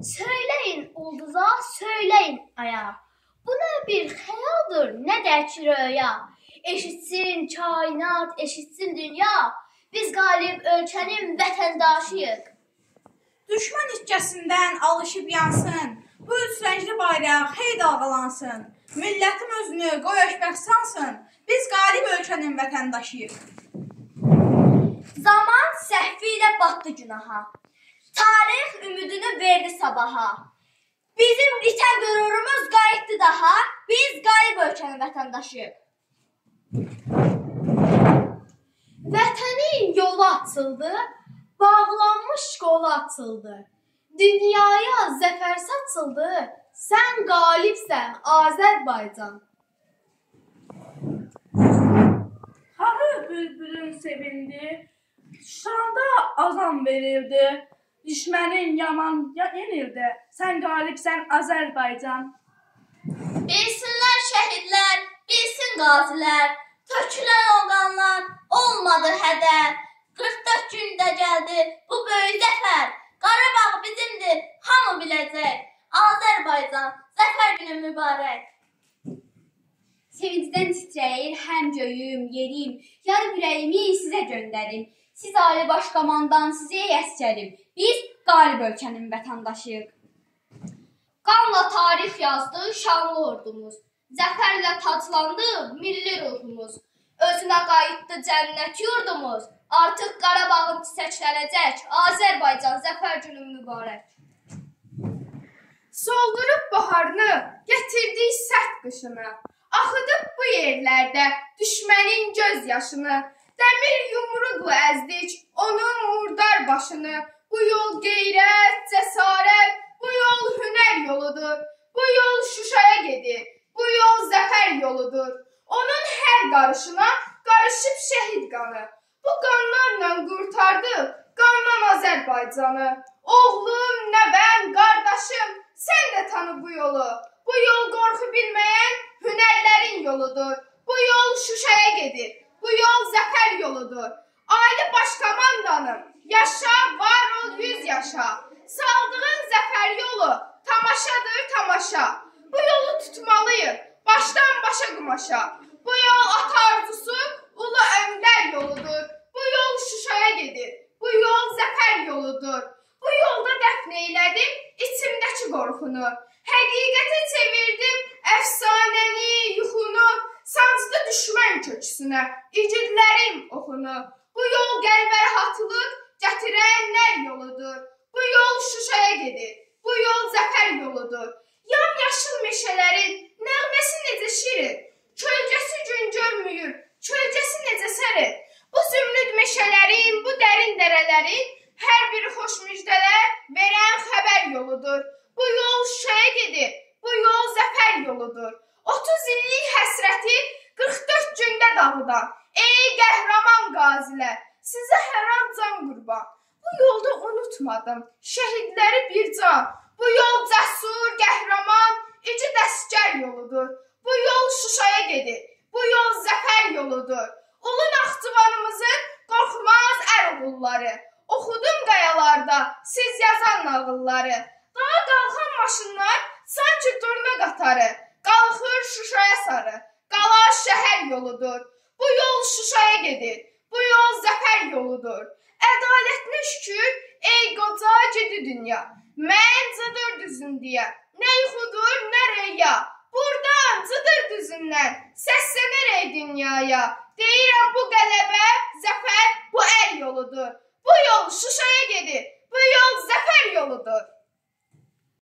Söyleyin ulduza, söyleyin aya. Bu ne bir hayaldır, ne de ki rüya. Eşitsin kainat, eşitsin dünya. Biz galip ölkənin vətəndaşıyıq. Düşmən işgəsindən alışıb yansın. Bu üç rəngli bayraq hey dalğalansın. Millətim özünü qoy ökbək sansın. Biz qalib ölkənin vətəndaşıyıq. Zaman səhvi ilə batdı günaha. Tarix ümidini verdi sabaha. Bizim itən qürurumuz qayıtdı daha. Biz qalib ölkənin vətəndaşıyıq. Vətənin yolu açıldı, bağlanmış qolu açıldı. Dünyaya zəfər saçıldı, sən qalibsən Azərbaycan. Harı bülbülün sevindi, şanda azam verildi. Düşmənin yaman yenildi, sən qalibsən Azərbaycan. Bilsinlər şəhidlər, bilsin qazilər, tökülən o qanlar olmadı hədər. 44 gündə gəldi bu böyük zəfər. Qarabağ bizimdir, hamı biləcək. Azərbaycan, zəfər günü mübarək. Sevincdən titrəyir həm göyüm, yerim, yar ürəyimi sizə göndərim. Siz ali baş komandan, sizə əsgərim. Biz qalib ölkənin vətəndaşıyıq. Qanla tarix yazdı şanlı ordumuz. Zəfərlə taclandı milli ruhumuz. Özünə qayıtdı cənnət yurdumuz. Artıq Qarabağın çiçəklənəcək. Azərbaycan, zəfər günü mübarək. Soldurub baharını, gətirdik sərt qışını. Axıdıb bu yerlərdə düşmənin göz yaşını. Dəmir yumruqla əzdik onun murdar başını. Bu yol qeyrət, cəsarət, bu yol hünər yoludur. Bu yol Şuşaya gedir, bu yol zəfər yoludur. Onun hər qarışına qarışıb şəhid qanı. Bu qanlarla qurtardıq qandan Azərbaycanı. Oğlum, nəvəm, qardaşım, sən də tanı bu yolu. Bu yol qorxu bilməyən hünərlərin yoludur. Bu yol Şuşaya gedir, bu yol zəfər yoludur. Ali baş komandanım, yaşa, var ol 100 yaşa. Saldığın zəfər yolu tamaşadır tamaşa. Bu yolu tutmalıyıq, başdan başa qumaşa. Bu yol ata arzusu, ulu öndər yoludur. Bu yol Şuşaya gedir, bu yol zəfər yoludur. Bu yolda dəfn eylədim içimdəki qorxunu. Həqiqətə çevirdim əfsanəni, yuxunu. Sancdı düşmən köksünə, igidlərin oxunu. Bu yol qəlbə rahatlıq gətirənlər yoludur. Bu yol Şuşaya gedir, bu yol zəfər yoludur. Yamyaşıl meşələrin nəğməsi necə şirin, kölgəsi gün görmüyür, kölgəsi necə sərin. Bu zümrüd meşələrin, bu dərin dərələrin hər biri xoş müjdələr verən xəbər yoludur. Bu yol Şuşaya gedir, bu yol zəfər yoludur. 30 illik həsrəti 44 gündə dağıdan. Ey qəhrəman qazilər, sizə hər an can qurban. Bu yolda unutmadım şəhidləri bir can. Bu yol cəsur, qəhrəman, igid əsgər yoludur. Bu yol Şuşaya gedir, bu yol zəfər yoludur. Ulu Naxçıvanımızın qorxmaz əroğulları. Oxudum qayalarda siz yazan nağılları. Dağa qalxan maşınlar sanki durna qatarı. Qalxır Şuşaya sarı, qala şəhər yoludur. Bu yol Şuşaya gedir, bu yol zəfər yoludur. Ədalətinə şükür, ey qoca gedi dünya. Mən cıdır düzün deyə, nə yuxudur, nə rəya. Buradan cıdır düzündən səslənərək dünyaya. Deyirəm bu qələbə, zəfər, bu əl yoludur. Bu yol Şuşaya gedir, bu yol zəfər yoludur.